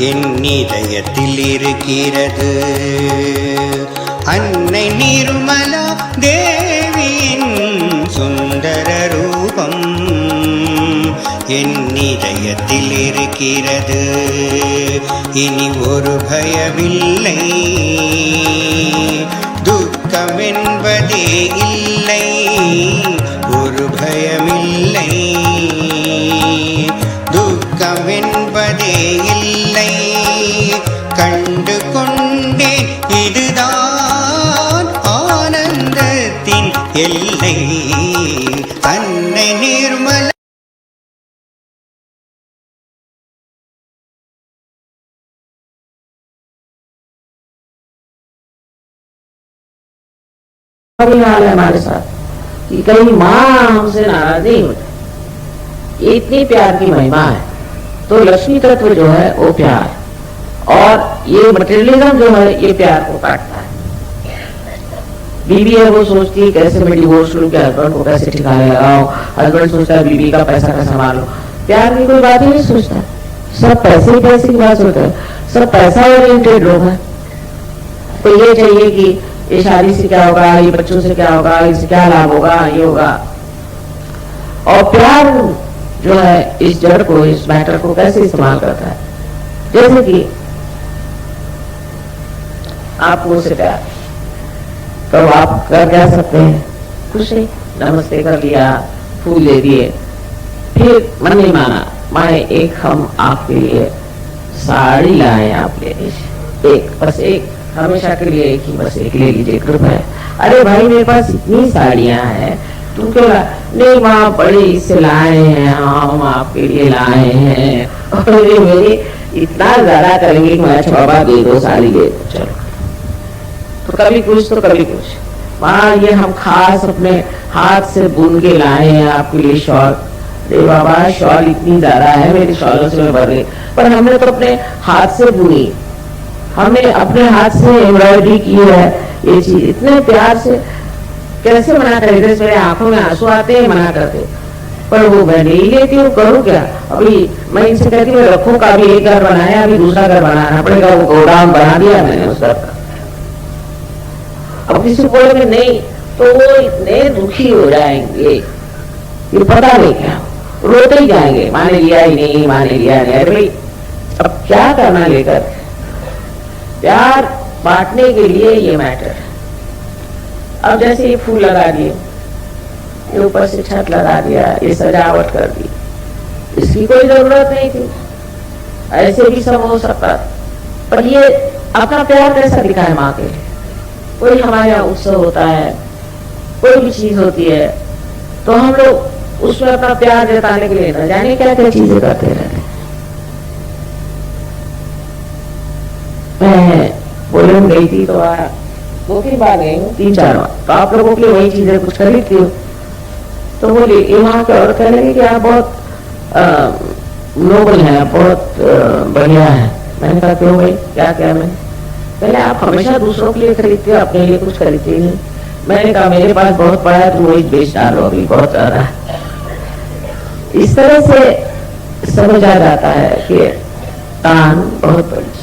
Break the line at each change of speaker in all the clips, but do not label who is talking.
என் இதயத்தில் இருக்கிறது. அன்னை நிர்மலா தேவியின் சுந்தர ரூபம் என் இதயத்தில் இருக்கிறது. இனி ஒரு பயமில்லை, துக்கம் என்பதே இல்லை, ஒரு பயமில்லை, துக்கம் என்பதே இல்லை. கண்டு கொண்டேன் இதுதான் ஆனந்தத்தின் எல்லை. அன்னை நிர்மலா
हाल है हमारे साथ कि कहीं माँ हमसे नाराज नहीं होती। इतनी प्यार की महिमा है। तो लक्ष्मी तत्व जो है वो प्यार, और ये मटेरियलिज्म जो है ये प्यार को काटता है। बीबी है वो सोचती है कैसे मैं डिवोर्स लूं, कि हस्बैंड को कैसे ठिकाने लगाओ, हस्बैंड सोचता है बीबी का पैसा का संभालो। प्यार की कोई बात ही नहीं सोचता, सब पैसे ही पैसे की बात सोचता है, सब पैसा ओरिएंटेड लोग हैं। तो ये चाहिए कि ये शादी से क्या होगा, ये बच्चों से क्या होगा, इससे क्या लाभ होगा, ये होगा। और प्यार जो है इस जड़ को, इस मैटर को कैसे इस्तेमाल करता है। जैसे कि आप मुझसे प्यार, तो आप कर क्या सकते हैं, कुछ नहीं, नमस्ते कर लिया, फूल दे दिए, फिर मन नहीं माना, माने एक हम आपके लिए साड़ी लाए आप ले लीजिए, एक बस एक, हमेशा के लिए एक ही, बस एक ले लीजिए, कृपया है। अरे भाई मेरे पास इतनी साड़ियां हैं, तुम क्यों नहीं, माँ बड़ी इससे लाए हैं, हम आपके लिए लाए हैं, और मेरी इतना ज्यादा करेंगे कि मैं बाबा दे दो, साड़ी दे दो, चलो। तो कभी कुछ तो कभी कुछ, माँ ये हम खास अपने हाथ से बुन के लाए हैं आपके लिए शॉल। अरे बाबा शॉल इतनी ज्यादा है, मेरी शॉलों से मैं भर गई, पर हमने तो अपने हाथ से बुनी, हमने अपने हाथ से एम्ब्रॉयडरी की है, ये चीज इतने प्यार से कैसे मना करे। मेरे आंखों में आंसू आते हैं, मना करते, पर वो मैं नहीं लेती हूँ, करूँ क्या। अभी मैं इनसे कहती हूँ रखूँ का, अभी एक घर बनाया, अभी दूसरा घर बनाना पड़ेगा, वो गोदाम बना दिया मैंने उस घर का। अब किसी को बोलेंगे नहीं तो वो इतने दुखी हो जाएंगे, ये पता नहीं क्या, रोते ही जाएंगे, माने लिया ही नहीं, माने लिया नहीं। अरे भाई अब क्या करना लेकर, प्यार बांटने के लिए ये मैटर। अब जैसे ये फूल लगा दिए, ये ऊपर से छत लगा दिया, ये सजावट कर दी, इसकी कोई जरूरत नहीं थी, ऐसे भी सब हो सकता। पर ये अपना प्यार कैसा दिखा है माँ के लिए। कोई हमारे यहाँ उत्सव होता है, कोई भी चीज होती है, तो हम लोग उसमें अपना प्यार जताने के लिए न जाने क्या क्या चीजें करते रहते हैं। मैं बोले गई थी तो 2-3 बार गई हूँ, 3-4 बार, तो आप लोगों के लिए वही चीजें कुछ खरीदती हूँ। तो बोली ये वहां के और कहने लगे कि आप बहुत नोबल है, बहुत बढ़िया है। मैंने कहा क्यों भाई, क्या क्या। मैं पहले आप हमेशा दूसरों के लिए खरीदते हो, अपने लिए कुछ खरीदते नहीं। मैंने कहा मेरे पास बहुत पड़ा है, तुम वही बेच डालो, अभी बहुत ज्यादा है। इस तरह से समझ आ जाता है कि दान बहुत बड़ी चीज।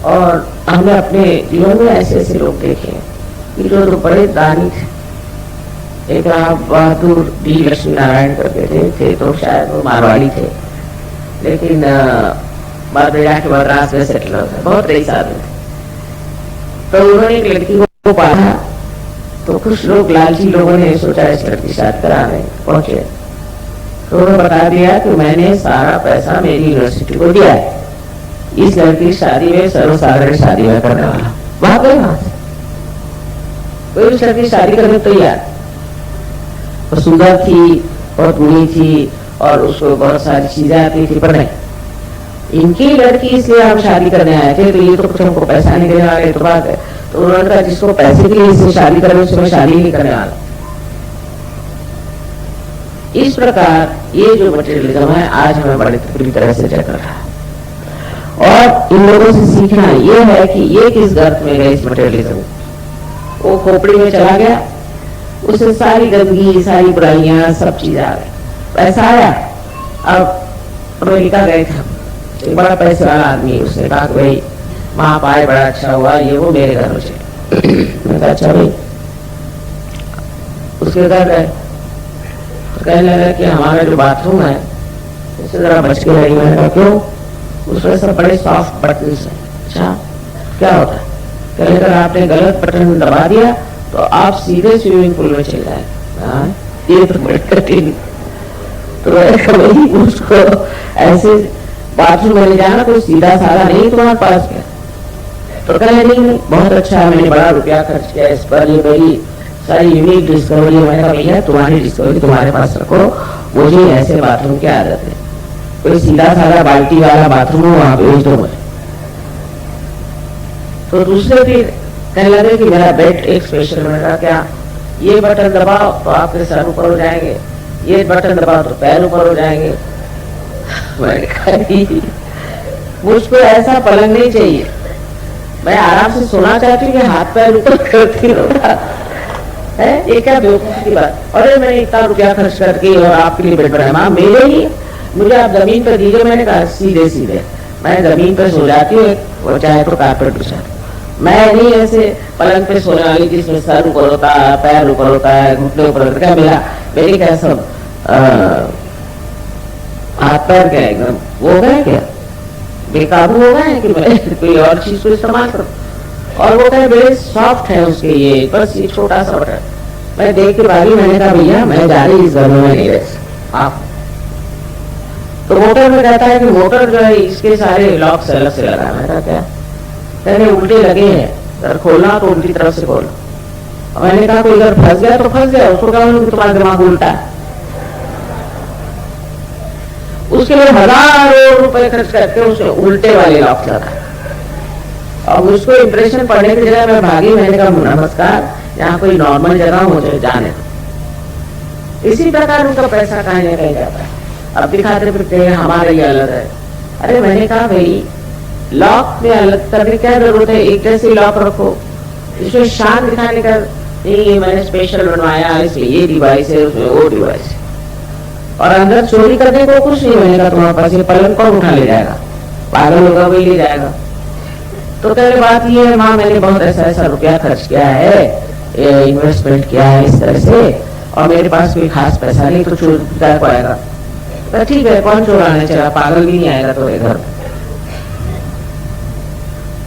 और हमने अपने जीवन में ऐसे ऐसे लोग देखे कि जो तो बड़े दानी थे। एक बहादुर डी लक्ष्मी नारायण करके थे, तो शायद वो मारवाड़ी थे, लेकिन बाद में जाके मद्रास में सेटल हो गए, बहुत रईस आदमी थे। तो उन्होंने एक लड़की को पाला, तो कुछ लोग लालची लोगों ने सोचा इस लड़की के साथ कराने पहुंचे, तो उन्होंने बता दिया कि मैंने सारा पैसा मेरी यूनिवर्सिटी को दिया है, इस लड़की की शादी में सर्वसाधारण शादी में करने वाला। वहां गए, वहां से कोई उस लड़की शादी करने तैयार, तो सुंदर थी, बहुत गुणी थी, और उसको बहुत सारी चीजें आती थी, पर नहीं, इनकी लड़की इसलिए हम शादी करने आए थे, तो ये तो कुछ हमको पैसा नहीं देने वाले, तो बात है। तो उन्होंने कहा जिसको पैसे के लिए इससे शादी करने, उसमें शादी नहीं करने वाला। इस प्रकार ये जो मटेरियलिज्म है आज हमें बड़ी पूरी तरह से जग रहा है। और इन लोगों से सीखना ये है कि ये किस गर्त में गए इस मटेरियलिज्म, वो खोपड़ी में चला गया, उसे सारी गंदगी, सारी बुराइयां, सब चीज आ गई, पैसा आया। अब अमेरिका गए थे, एक बड़ा पैसे वाला आदमी है, उसने कहा कि भाई वहां आप आए, बड़ा अच्छा हुआ, ये वो मेरे घर में चले। मैंने कहा अच्छा भाई। उसके घर गए तो कहने लगा कि हमारा जो बाथरूम है उससे जरा बच के रही। मैंने कहा क्यों? उसमें सब बड़े सॉफ्ट बटन है। अच्छा क्या होता है? कहने लगा आपने गलत बटन दबा दिया तो आप सीधे स्विमिंग पूल में चले जाए। ये तो बड़ी कठिन। तो भाई उसको ऐसे बाथरूम में ले जाना कोई सीधा साधा नहीं तुम्हारे पास क्या? तो कहे नहीं बहुत अच्छा है, मैंने बड़ा रुपया खर्च किया इस पर, ये मेरी सारी यूनिक डिस्कवरी। मैंने कहा भैया तुम्हारी डिस्कवरी तुम्हारे पास रखो, मुझे ऐसे बाथरूम की आदत है, कोई सीधा साधा बाल्टी वाला बाथरूम हो वहां भेज दो मुझे। तो दूसरे फिर कहने लगे कि मेरा बेड एक स्पेशल। मैंने कहा क्या? ये बटन दबाओ तो आपके सर ऊपर हो जाएंगे, ये बटन दबाओ तो पैर ऊपर हो जाएंगे। मैंने कहा मुझको ऐसा पलंग नहीं चाहिए, मैं आराम से सोना चाहती हूँ कि हाथ पैर ऊपर करती रहूं। ये क्या बेवकूफ की बात। अरे मैंने इतना रुपया खर्च करके और आपके लिए बेड बनाया, माँ मेरे लिए, मुझे आप जमीन पर दीजिए। मैंने कहा सीधे सीधे मैं जमीन पर सो जाती हूँ, वो चाहे तो कारपेट बिछा, मैं नहीं ऐसे पलंग पे सोने वाली जिसमें सर ऊपर होता है, पैर ऊपर होता है, घुटने ऊपर होता है। मेरा मेरी क्या सब हाथ पैर क्या एकदम वो गए क्या, बेकाबू हो गए कि मैं कोई और चीज को इस्तेमाल करूं? और वो कहे बड़े सॉफ्ट है उसके, ये बस ये छोटा सा बटन। मैं देख के भागी। मैंने कहा भैया मैं जा रही इस घर में नहीं रह आप। तो मोटर में कहता है कि मोटर जो है इसके सारे लॉक से अलग से लगा। मैं कहा क्या? कहने उल्टे लगे हैं, अगर खोलना तो उल्टी तरफ से खोलो। मैंने कहा कोई अगर फंस गया तो फंस गया, उसको कहा तुम्हारा दिमाग उल्टा है। उसके लिए हजारों रुपए खर्च करके उसने उल्टे वाले लॉक लगा। अब उसको इंप्रेशन पढ़ने की जगह मैं भागी। मैंने कहा नमस्कार, यहाँ कोई नॉर्मल जगह मुझे जाने दो। इसी प्रकार उनका पैसा कहीं ना कहीं जाता है। अब दिखाते फिरते हैं हमारे ये अलग है। अरे मैंने कहा भाई लॉक में अलग करने क्या जरूरत है, एक जैसे लॉक रखो। इसमें शान दिखाने का नहीं, मैंने स्पेशल बनवाया, इसमें ये डिवाइस है, उसमें वो डिवाइस है, और अंदर चोरी करने को कुछ नहीं। मैंने कहा तुम्हारे पास ये पलंग कौन उठा ले जाएगा? पागल होगा वही ले जाएगा। तो कहने बात ये है माँ मैंने बहुत ऐसा ऐसा रुपया खर्च किया है, इन्वेस्टमेंट किया है इस तरह से, और मेरे पास कोई खास पैसा नहीं, तो चोर को आएगा। तो ठीक है कौन चोराने चला, पागल भी नहीं आएगा तो घर।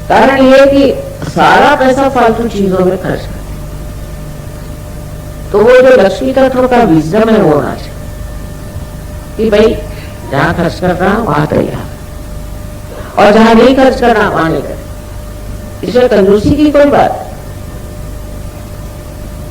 कारण ये कि सारा पैसा फालतू चीजों में खर्च कर। तो वो जो लक्ष्मी तत्व का विजडम है वो होना चाहिए कि भाई जहां खर्च करना वहां तैयार, और जहां नहीं खर्च करना वहां नहीं कर। इसमें कंजूसी की कोई बात।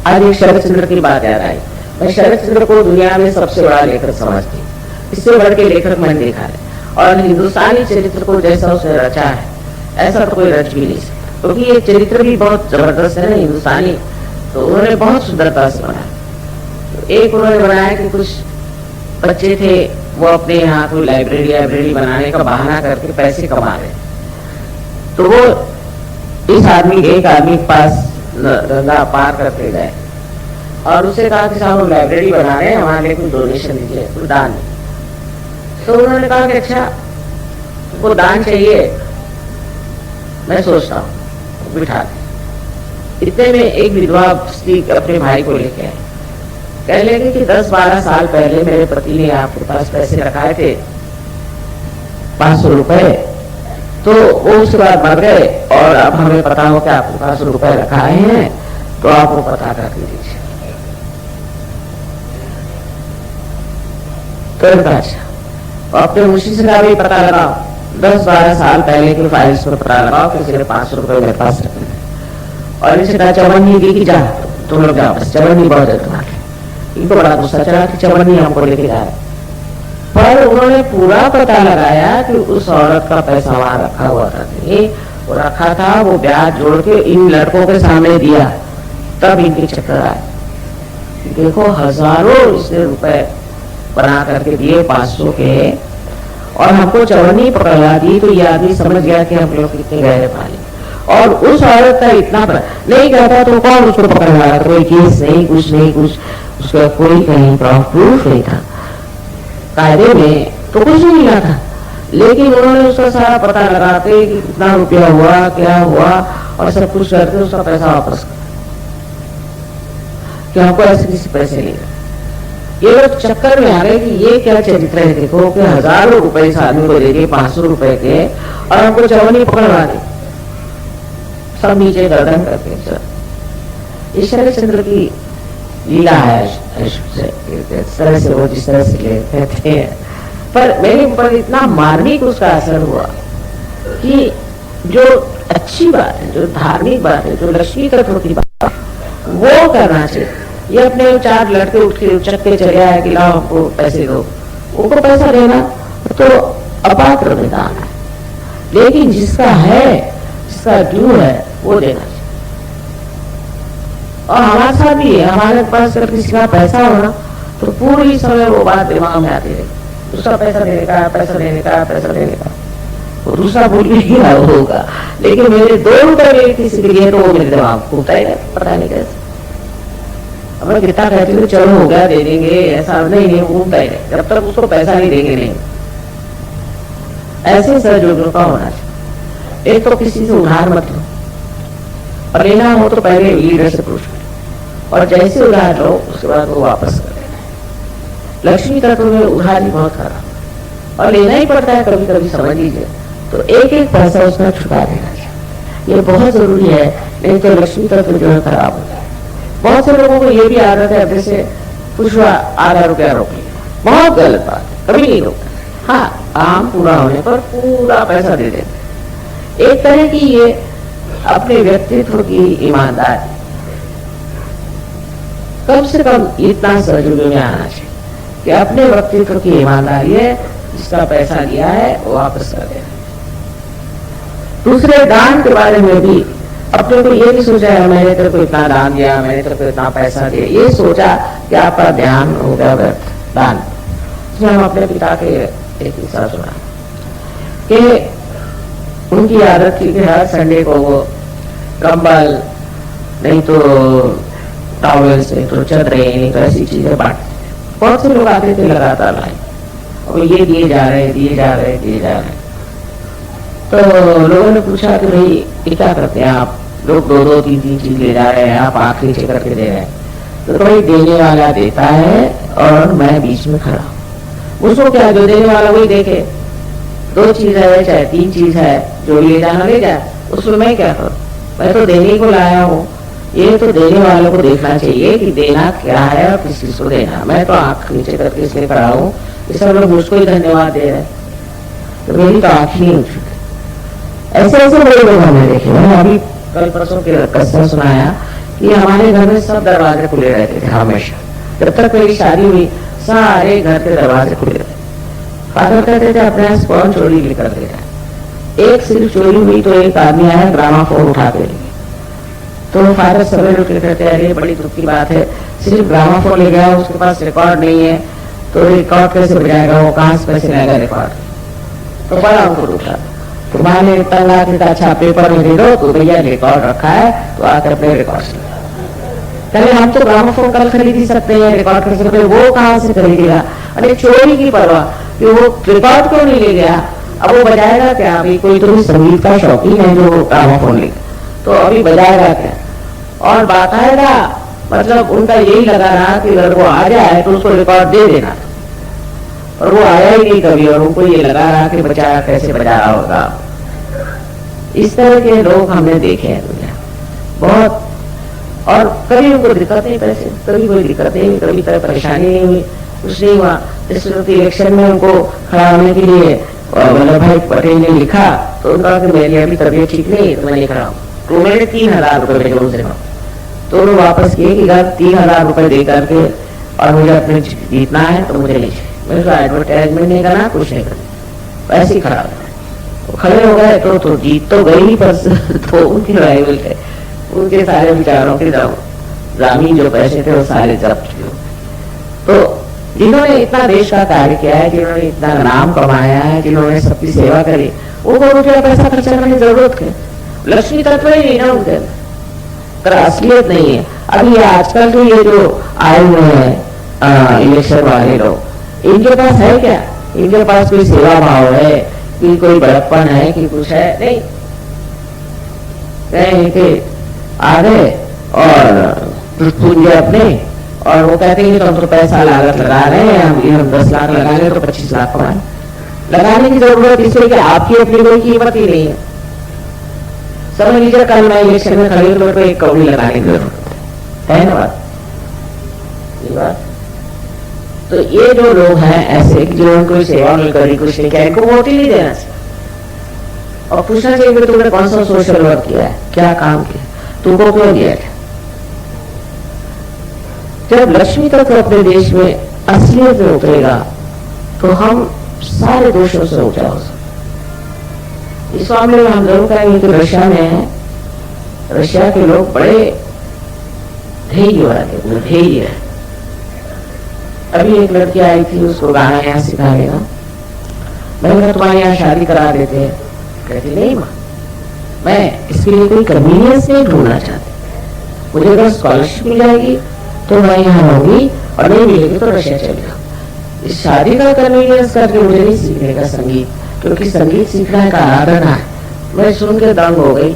आज एक शरद चंद्र की बात याद आई। मैं शरद चंद्र को दुनिया में सबसे बड़ा लेखक समझती हूँ, इससे बढ़ के लेखक मैंने देखा है। और हिंदुस्तानी चरित्र को जैसा उसने रचा है ऐसा तो कोई रच भी नहीं सकता, क्योंकि ये चरित्र भी बहुत जबरदस्त है ना हिंदुस्तानी। तो उन्होंने बहुत सुंदरता से बनाया। तो एक उन्होंने बनाया कि कुछ बच्चे थे वो अपने यहाँ कोई लाइब्रेरी बनाने का बहाना करके पैसे कमा रहे। तो वो एक आदमी के पास गंगा पार करके गए और उससे कहा कि साहब लाइब्रेरी बना रहे हैं, हमारे लिए कुछ डोनेशन दीजिए, कुछ दान। तो उन्होंने कहा कि अच्छा वो दान चाहिए, मैं सोचता हूँ बिठा दे। इतने में एक विधवा स्त्री अपने भाई को लेके आए। कह लगे कि 10-12 साल पहले मेरे पति ने आपके पास पैसे रखाए थे 500 रुपए, तो वो उसके बाद मर गए और अब हमें पता हो कि आपके पास रुपए रखाए हैं, तो आप वो पता कर दीजिए। तो अच्छा अपने मुंशी से का भी पता लगाओ, 10-12 साल पहले की फाइल्स पर पता लगाओ, किसी ने 500 रुपए मेरे पास रखे। और इनसे कहा चवन्नी दी कि जा तुम लोग जाओ, बस चवन्नी बहुत है तुम्हारे। इनको बड़ा गुस्सा चला कि चवन्नी हमको लेके जा रहे। पर उन्होंने पूरा पता लगाया कि उस औरत का पैसा वहां रखा हुआ था, वो रखा था, वो ब्याज जोड़ के इन लड़कों के सामने दिया, तब इनके चक्कर आए। देखो हजारों इसने रुपए बना करके दिए 500 के, और हमको चवन्नी पकड़ा दी। तो ये आदमी समझ गया कि हम लोग कितने गहरे पाले। और उस औरत का इतना नहीं कहता तो कौन उसको पकड़वा रहा? कोई केस नहीं, कुछ नहीं, कुछ उसका कोई कहीं प्रूफ नहीं था, कायदे में तो कुछ नहीं मिला था। लेकिन उन्होंने उसका सारा पता लगाते कि कितना रुपया हुआ, क्या हुआ, और सब कुछ करके उसका पैसा वापस कर, कि हमको ऐसे किसी पैसे नहीं। ये लोग चक्कर में आ गए कि ये क्या चरित्र है, देखो कि हजारों रुपए इस आदमी को देके 500 रुपए के, और हमको चवनी पकड़वा दी, सब नीचे गर्दन करके। सब ईश्वर चंद्र की लीला है, इस तरह से वो जिस तरह से कहते हैं। पर मेरे ऊपर इतना मार्मिक उसका असर हुआ कि जो अच्छी बात है, जो धार्मिक बात है, जो लक्ष्मी तत्व की बात है, वो करना चाहिए। ये अपने 4 लड़के उठ के उचक के चले आए कि लाओ हमको पैसे दो, उनको पैसा देना तो अपात्र दान है, लेकिन जिसका है, जिसका ड्यू है, वो देना चाहिए। और हमारे साथ भी है, हमारे पास अगर किसी का पैसा होना तो पूरी समय वो बात दिमाग में आती रही, दूसरा पैसा देने का, पैसा देने का, पैसा देने का, वो दूसरा भूल भी गया होगा, लेकिन मेरे 2 रुपए किसी के लिए तो वो मेरे दिमाग घूमता ही रहता, पता नहीं कैसे। अब मैं कितना कहती हूँ चलो हो गया दे देंगे, ऐसा नहीं घूमता ही रहता, जब तक उसको पैसा नहीं देंगे नहीं। ऐसे सहयोगियों का होना चाहिए। एक तो किसी से उधार मत लो, और लेना हो तो पहले लीडर से पूछ लो, और जैसे उधार लो उसके बाद वो वापस कर देना। लक्ष्मी तत्व में उधारी बहुत खराब, और लेना ही पड़ता है कभी कभी, समझ लीजिए। तो एक एक पैसा उसमें छुपा देना चाहिए, ये बहुत जरूरी है, नहीं तो लक्ष्मी तत्व जो है खराब होता है। बहुत से लोगों को ये भी आदत है, जैसे कुछ आधा रुपया रोक लिया, बहुत गलत बात है, कभी नहीं रोकना। हाँ, काम पूरा होने पर पूरा पैसा दे देते। एक तरह की ये अपने व्यक्तित्व की ईमानदारी, कम से कम इतना सहयोग में आना चाहिए कि अपने व्यक्तित्व की ईमानदारी है, जिसका पैसा लिया है वो वापस कर देना। दूसरे दान के बारे में भी अपने को ये नहीं सोचा है मैंने तेरे को इतना दान दिया, मैंने तेरे को इतना पैसा दिया, ये सोचा कि आपका ध्यान हो गया व्यर्थ दान। इसमें हम अपने पिता के एक किस्सा सुना कि उनकी आदत थी कि हर संडे को वो कंबल, नहीं तो टॉवेल्स, नहीं तो चदरें, नहीं तो ऐसी चीजें बांटते। बहुत से लोग आते थे लगातार लाइन, और ये दिए जा रहे, दिए जा रहे, दिए जा रहे। तो लोगों ने पूछा कि भाई ये क्या करते हैं आप लोग, 2-2, 3-3 चीज ले जा रहे हैं, आप आखिरी चेक करके दे रहे हैं। तो भाई देने वाला देता है और मैं बीच में खड़ा हूँ, उसको क्या, जो देने वाला वही देखे, 2 चीज है चाहे 3 चीज है, जो ले जाना ले जाए, उसमें मैं क्या करूँ, मैं तो देने को लाया हूँ। ये तो देने वालों को देखना चाहिए कि देना क्या है और किस चीज को देना। मैं तो आंख नीचे करके इसलिए खड़ा हूँ, इस सब लोग मुझको ही धन्यवाद दे रहे हैं, तो मेरी तो आंख ही उठी। ऐसे ऐसे बड़े लोग हमने देखे। मैंने अभी कल परसों के किस्सा सुनाया कि हमारे घर में सब दरवाजे खुले रहते थे हमेशा, जब तक मेरी शादी हुई सारे घर के दरवाजे खुले रहते। फादर कहते थे अपने यहाँ कौन चोरी लेकर दे रहा है। एक सिर्फ चोरी हुई तो एक आदमी आया ग्रामाफोन उठा के, तो फादर सवेरे उठ के कहते हैं अरे बड़ी दुख की बात है, सिर्फ ग्रामाफोन ले गया, उसके पास रिकॉर्ड नहीं है, तो रिकॉर्ड कैसे बजाएगा, वो कहाँ से पैसे लाएगा रिकॉर्ड। तो बड़ा उनको उठा, तुम्हारे तंगा के अच्छा पेपर में दे दो, तो भैया रिकॉर्ड रखा है तो आकर अपने रिकॉर्ड से कहे, हम तो ग्रामोफोन कल खरीद ही सकते हैं, रिकॉर्ड कर सकते हैं, वो कहाँ से खरीदेगा। अरे चोरी की परवाह कि वो रिकॉर्ड क्यों नहीं ले गया, अब वो बजाएगा क्या। अभी कोई तो संगीत का शौकीन है जो ग्रामोफोन ले, तो अभी बजाएगा क्या। और बाकायदा मतलब उनका यही लगा रहा कि अगर वो आ जाए तो उसको रिकॉर्ड दे देना, और वो आया ही नहीं कभी, और उनको ये लगा रहा कि बचाया कैसे बजा रहा होगा। इस तरह के लोग हमने देखे हैं दुनिया बहुत, और कभी उनको दिक्कत नहीं पैसे, कभी कोई दिक्कत नहीं, कभी कोई परेशानी नहीं हुई, कुछ नहीं हुआ। इस इलेक्शन में उनको खड़ा होने के लिए वल्लभ भाई पटेल ने लिखा, तो उनका कि मेरी अभी तबीयत ठीक नहीं तो मैं नहीं खड़ा हूँ, तो मैंने 3,000 रुपए भेजे उनसे, तो उन्होंने वापस किए कि 3,000 रुपए दे करके और मुझे अपने जीतना है तो मुझे नहीं चाहिए। मैंने एडवर्टाइजमेंट नहीं करना, कुछ नहीं करना, ऐसे ही खड़ा हो खड़े हो गए। तो जीत तो गई, पर तो उनके राइवल थे, उनके सारे विचारों के जमीन जो पैसे थे वो सारे जब्त किए। तो जिन्होंने इतना देश का कार्य किया है, जिन्होंने इतना नाम कमाया है, जिन्होंने सबकी सेवा करी, उनको रुपया पैसा खर्चा करने की जरूरत है। लक्ष्मी तत्व ही नहीं ना उनके अंदर, असलियत नहीं है। अभी आजकल के ये जो आए हुए हैं इलेक्शन वाले लोग, इनके पास है क्या, इनके पास कोई सेवा भाव है, कि कोई बड़प्पन है कि कुछ है, नहीं। कहें कि आ गए और पूंजी अपने, और वो कहते हैं कि तो हम तो पैसा लागत लगा रहे हैं, हम 10 लाख लगाएंगे तो 25 लाख कमाएं। लगाने की जरूरत इसलिए कि आपकी अपनी कोई कीमत ही नहीं है। समझ लीजिए कल मैं इलेक्शन में खड़ी हूँ तो 1 करोड़ लगाने की जरूरत है ना बात, ये बात। तो ये जो लोग हैं ऐसे कि जिन्होंने कोई सेवा नहीं करी, कुछ नहीं किया, इनको वोट ही नहीं देना चाहिए। और पूछना चाहिए कि तुमने कौन सा सोशल वर्क किया है, क्या काम किया, तुमको क्यों दिया है। जब लक्ष्मी तत्व अपने देश में असलियत में उतरेगा तो हम सारे दोषों से ऊंचा हो सकते। इस मामले में हम जरूर कहेंगे कि रशिया में, रशिया के लोग बड़े धैर्य वाले, धैर्य है। अभी एक लड़की आई थी, उसको गाना यहाँ सिखाने का। मैंने कहा तुम्हारे यहाँ शादी करा देते हैं। कहती नहीं माँ, मैं इसके लिए कोई कन्वीनियंस नहीं ढूंढना चाहती, मुझे अगर स्कॉलरशिप मिल जाएगी तो मैं यहाँ रहूंगी, और नहीं मिलेगी तो रशिया चले जाऊँ। इस शादी का कन्वीनियंस करके मुझे नहीं सीखने का संगीत, क्योंकि संगीत सीखना है, आराधना है। मैं सुन के दंग हो गई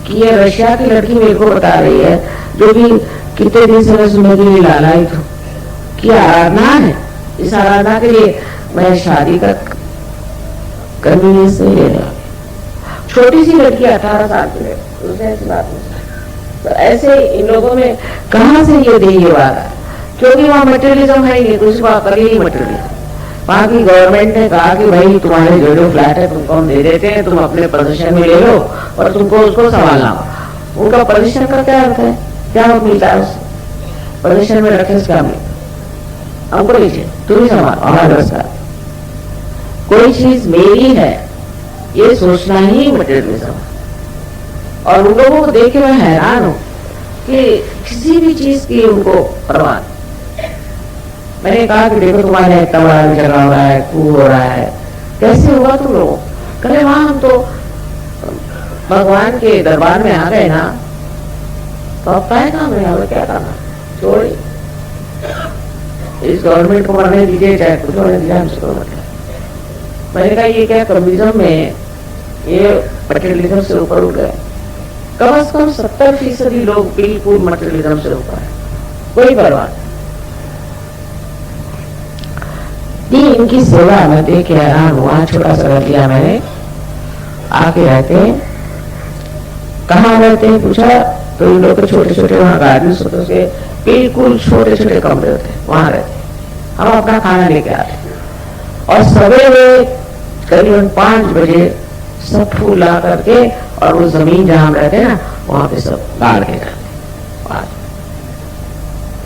कि ये रशिया की लड़की मेरे को बता रही है, जो भी कितने दिन से मैं सुनने के लिए लालायित हूँ, कि आराधना है, इस आराधना के लिए मैं शादी का कन्वीनियंस नहीं ले रहा। छोटी सी लड़की 18 साल की है, उसने ऐसी बात नहीं। तो ऐसे इन लोगों में कहां से ये देंगे वाला, क्योंकि वहां मटेरियलिज्म है ही नहीं, दूसरी बात कर ही मटेरियलिज्म। वहां की गवर्नमेंट ने कहा कि भाई तुम्हारे जो फ्लैट है तुमको हम दे देते हैं, तुम अपने पोजीशन में ले लो और तुमको उसको संभालना हो। उनका पोजीशन का क्या अर्थ है, क्या मिलता है उससे, पोजीशन में रखे उसका हमको लीजिए, तुम ही संभालो, हमारे बस का कोई चीज मेरी है, ये सोचना ही मटेरियलिज्म। और उन लोगों को देख के मैं हैरान हूं कि किसी भी चीज की उनको परवाह। मैंने कहा कि देखो तुम्हारे इतना बड़ा झगड़ा हो रहा है, coup हो रहा है, कैसे हुआ तुम लोगों? कहे वहां हम तो भगवान के दरबार में आ गए ना, तो अब क्या काम है, हमें क्या करना, छोड़िए, इस गवर्नमेंट को मरने दीजिए, चाहे कुछ होने दीजिए, हमसे कोई मतलब। मैंने कहा ये क्या कम्युनिज्म में ये मटेरियलिज्म से ऊपर उठ गए। कम से कम 70% लोग बिल्कुल मटेरियलिज्म से ऊपर है, कोई परवाह नहीं। इनकी सेवा मैं देख के हैरान हुआ। छोटा सा घर दिया मैंने, आके रहते हैं, कहाँ रहते हैं पूछा तो इन लोग छोटे छोटे वहाँ गार्डन होते उसके बिल्कुल छोटे छोटे कमरे होते हैं, वहां रहते हैं। हम अपना खाना लेके आते और सवेरे करीबन 5 बजे सब फूल ला करके और वो जमीन जहां हम रहते हैं ना वहां पे सब गाड़ के जाते।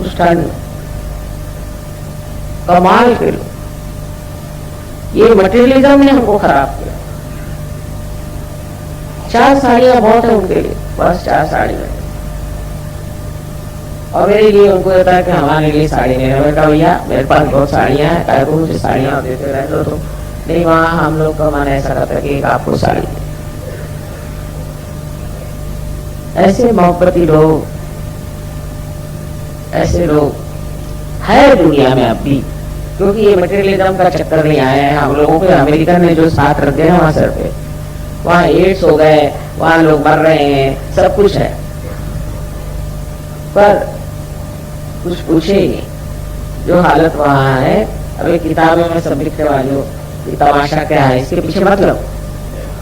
उस टाइम कमाल के लोग, ये मटेरियलिज्म ने हमको खराब किया। 4 साड़ियां बहुत है उनके लिए, बस 4 साड़ी है। और मेरे लिए उनको कहता है कि हमारे लिए साड़ी नहीं है। मैंने कहा भैया मेरे पास बहुत साड़ियां हैं, क्या को मुझे साड़ियां देते रहे तो तुम नहीं। वहां हम लोग का मन ऐसा करता है कि आपको साड़ी। ऐसे मोहब्बती लोग, ऐसे लोग है दुनिया में अब भी, क्योंकि ये मटेरियलिज्म का चक्कर नहीं आया है हम लोगों पे। अमेरिका ने जो साथ रख दिया वहां सर पे, वहां एड्स हो गए, वहां लोग मर रहे हैं, सब कुछ है, पर कुछ पूछे ही नहीं। जो हालत वहां है, अभी किताबों में सब लिखने वाले हो कि तमाशा क्या है, इसके पीछे मतलब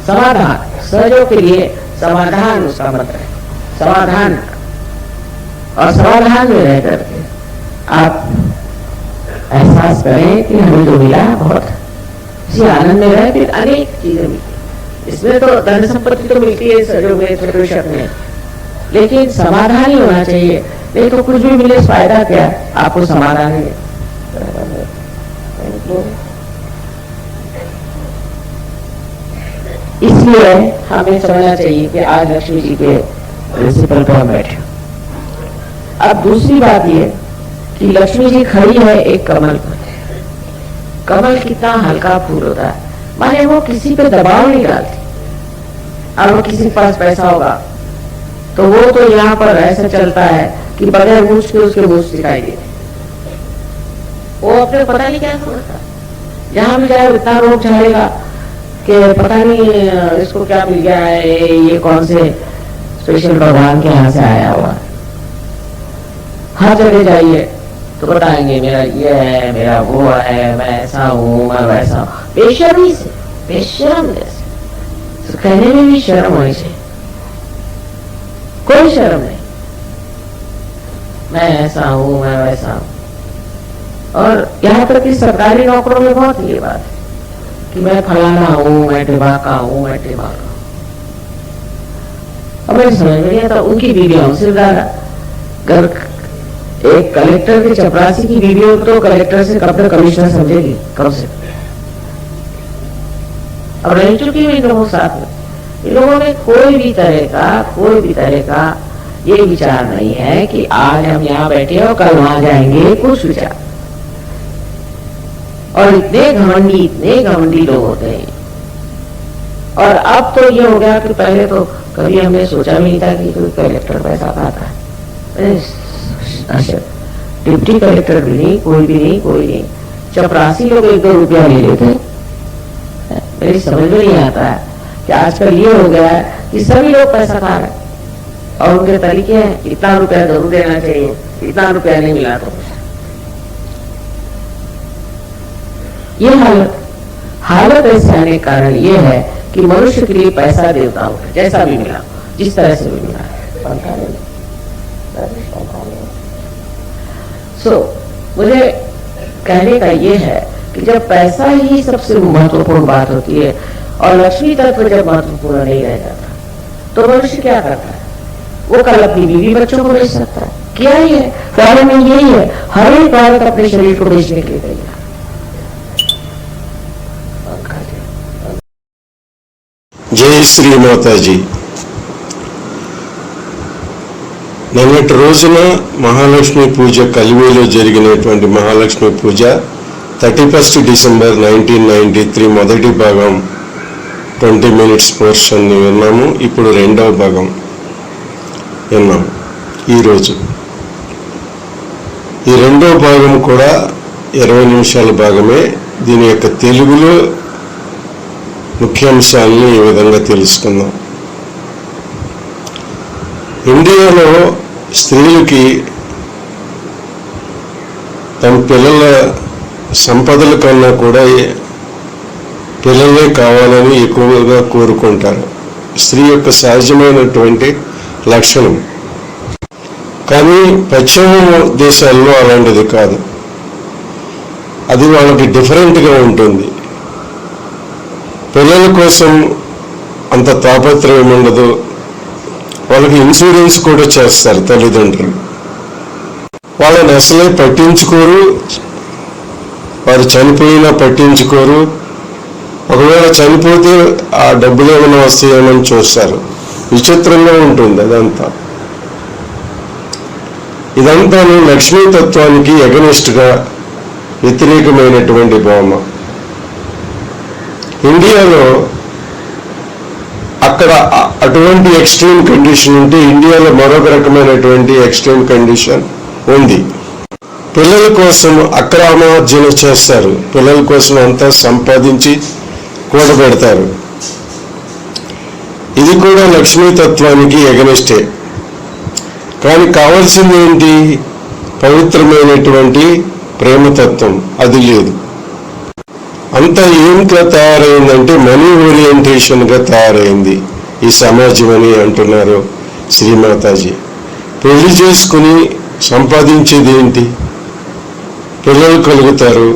समाधान, सहयोग के लिए समाधान उसका मतलब है, समाधान। और समाधान में रह करके आप एहसास करें कि हमें जो मिला बहुत इसी आनंद में रहे, फिर अनेक चीजें मिलती। इसमें तो धन संपत्ति तो मिलती है सहयोग में, छोटे शक में, लेकिन समाधान ही होना चाहिए। नहीं तो कुछ भी मिले फायदा क्या, आपको समाधान है। इसलिए हमें समझना चाहिए कि आज लक्ष्मी जी के प्रिंसिपल पर हम बैठे। अब दूसरी बात ये कि लक्ष्मी जी खड़ी है एक कमल पर। कमल कितना हल्का फूल होता है, माने वो किसी पे दबाव नहीं डालती। अब किसी के पास पैसा होगा तो वो तो यहाँ पर ऐसा चलता है कि बगैर मूछ के उसके मूछ दिखाई देते। वो अपने पता नहीं क्या सोचता, जहां भी जाए उतना रोग झाड़ेगा कि पता नहीं इसको क्या मिल गया है, ये कौन से स्पेशल भगवान के यहाँ से आया हुआ। हर जगह जाइए तो बताएंगे मेरा ये है, मेरा वो है, मैं ऐसा हूँ, मैं वैसा हूँ। बेशर्मी से, बेशर्म जैसे तो कहने में भी शर्म होनी चाहिए, कोई शर्म नहीं। मैं ऐसा हूँ, मैं वैसा हूँ। और यहाँ तक कि सरकारी नौकरों में बहुत ये बात है कि मैं फलाना हूँ, मैं टिबाका हूँ, मैं टिबाका हूँ। अब मुझे समझ में नहीं आता, उनकी बीवियों से ज्यादा घर एक कलेक्टर की चपरासी की बीवी हो तो कलेक्टर से कब तक कमिश्नर समझेगी, कब से। अब रह चुकी हुई लोगों साथ में, इन लोगों में कोई भी तरह का ये विचार नहीं है कि आज हम यहाँ बैठे और कल वहां जाएंगे, कुछ विचार। और इतने घमंडी लोग होते हैं। और अब तो ये हो गया कि पहले तो कभी हमने सोचा भी नहीं था कि कोई कलेक्टर पैसा खाता है। अच्छा, डिप्टी कलेक्टर भी नहीं, कोई नहीं। चपरासी लोग 1-2 रुपया ले लेते। मेरी समझ में नहीं आता है कि आजकल ये हो गया है कि सभी लोग पैसा खा रहे हैं और उनके तरीके हैं, इतना रुपया जरूर देना चाहिए, इतना रुपया नहीं मिला तो। ये हालत ऐसे आने का कारण ये है कि मनुष्य के लिए पैसा देवता हो, जैसा भी मिला, जिस तरह से भी मिला। मुझे कहने का ये है कि जब पैसा ही सबसे महत्वपूर्ण बात होती है और लक्ष्मी तत्व जब महत्वपूर्ण नहीं रह जाता तो मनुष्य क्या करता है? वो कल अपनी बीवी बच्चों को बेच सकता है। क्या ही है, कारण में यही है, हर एक औरत अपने शरीर को बेचने के लिए तैयार।
जय श्री माता जी। నిన్నటి రోజున మహాలక్ష్మి పూజ కలివేలో జరిగినటువంటి మహాలక్ష్మి పూజ 31 డిసెంబర్ 1993 మొదటి భాగం 20 minutes పోర్షన్ విన్నాము. ఇప్పుడు రెండవ భాగం విన్నాము. ఈరోజు ఈ రెండవ భాగం కూడా 20 నిమిషాల భాగమే. దీని యొక్క తెలుగులో ముఖ్యాంశాలను ఈ విధంగా తెలుసుకుందాం. ఇండియాలో స్త్రీలకి తమ పిల్లల సంపదల కన్నా కూడా పిల్లలే కావాలని ఎక్కువగా కోరుకుంటారు. స్త్రీ యొక్క సహజమైనటువంటి లక్షణం. కానీ పశ్చిమ దేశాల్లో అలాంటిది కాదు. అది వాళ్ళకి డిఫరెంట్గా ఉంటుంది. పిల్లల కోసం అంత తాపత్రయం ఉండదు. వాళ్ళకి ఇన్సూరెన్స్ కూడా చేస్తారు తల్లిదండ్రులు. వాళ్ళని అసలే పట్టించుకోరు. వారు చనిపోయినా పట్టించుకోరు. ఒకవేళ చనిపోతే ఆ డబ్బులు ఏమైనా వస్తాయేమని చూస్తారు. విచిత్రంగా ఉంటుంది అదంతా. ఇదంతా లక్ష్మీతత్వానికి ఎగనిస్ట్గా వ్యతిరేకమైనటువంటి భావన. ఇండియాలో అక్కడ అటువంటి ఎక్స్ట్రీమ్ కండిషన్ ఉంటే ఇండియాలో మరొక రకమైనటువంటి ఎక్స్ట్రీమ్ కండిషన్ ఉంది. పిల్లల కోసం అక్రమార్జన చేస్తారు. పిల్లల కోసం అంతా సంపాదించి కూడబెడతారు. ఇది కూడా లక్ష్మీతత్వానికి ఎగనిస్టే. కానీ కావాల్సింది ఏంటి? పవిత్రమైనటువంటి ప్రేమతత్వం. అది లేదు. అంతా ఏంట్లా తయారైందంటే మనీ ఓరియంటేషన్గా తయారైంది ఈ సమాజం అని అంటున్నారు శ్రీమాతాజీ. పెళ్లి చేసుకుని సంపాదించేది ఏంటి? పిల్లలు కలుగుతారు.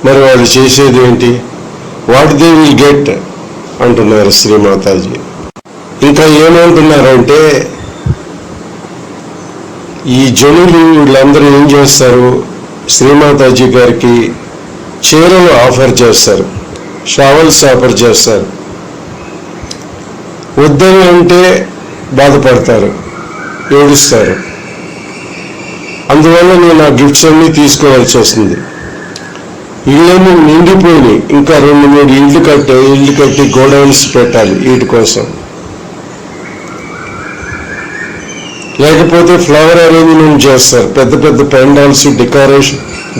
మరి వాళ్ళు చేసేది ఏంటి? వాట్ దే విల్ గెట్ అంటున్నారు శ్రీమాతాజీ. ఇంకా ఏమంటున్నారంటే ఈ జనులు వీళ్ళందరూ ఏం చేస్తారు? శ్రీమాతాజీ గారికి చీరలు ఆఫర్ చేస్తారు, షావల్స్ ఆఫర్ చేస్తారు. వద్దని అంటే బాధపడతారు, ఏడుస్తారు. అందువల్ల నేను ఆ గిఫ్ట్స్ అన్నీ తీసుకోవాల్సి వస్తుంది. ఇళ్ళని నిండిపోయినాయి. ఇంకా 2-3 ఇళ్ళు కట్టి గోడౌన్స్ పెట్టాలి వీటి కోసం. లేకపోతే ఫ్లవర్ అరేంజ్మెంట్ చేస్తారు. పెద్ద పెద్ద పెండాల్స్,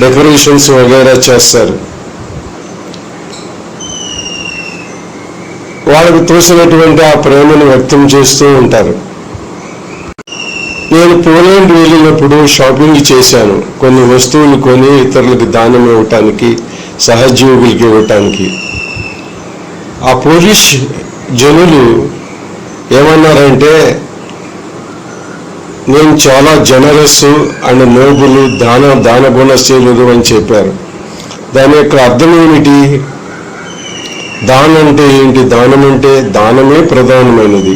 డెకరేషన్స్ వగైరా చేస్తారు. వాళ్ళకు తోసినటువంటి ఆ ప్రేమను వ్యక్తం చేస్తూ ఉంటారు. నేను పోలాండ్ వెళ్ళినప్పుడు షాపింగ్ చేశాను, కొన్ని వస్తువులు కొని ఇతరులకు దానం ఇవ్వటానికి, సహజీవులకి ఇవ్వటానికి. ఆ పోలిష్ జనులు ఏమన్నారంటే, నేను చాలా జనరస్ అండ్ నోబులు, దాన గుణశీలుడు అని చెప్పారు. దాని యొక్క అర్థం ఏమిటి? దానం అంటే ఏంటి? దానం అంటే దానమే ప్రధానమైనది.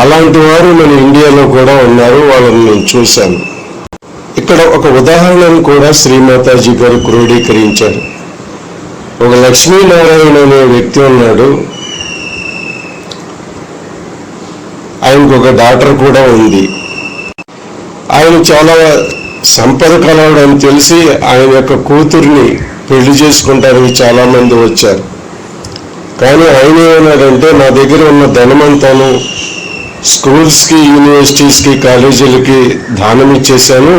అలాంటి వారు మన ఇండియాలో కూడా ఉన్నారు, వాళ్ళని నేను చూశాను. ఇక్కడ ఒక ఉదాహరణను కూడా శ్రీమాతాజీ గారు క్రోడీకరించారు. ఒక లక్ష్మీనారాయణ అనే వ్యక్తి ఉన్నాడు, ఆయనకు ఒక డాటర్ కూడా ఉంది. ఆయన చాలా సంపద కలవాడు అని తెలిసి ఆయన యొక్క కూతుర్ని పెళ్లి చేసుకుంటానికి చాలా మంది వచ్చారు. కానీ ఆయన ఏమన్నాడంటే, నా దగ్గర ఉన్న ధనమంతాను స్కూల్స్కి, యూనివర్సిటీస్కి, కాలేజీలకి దానం ఇచ్చేశాను,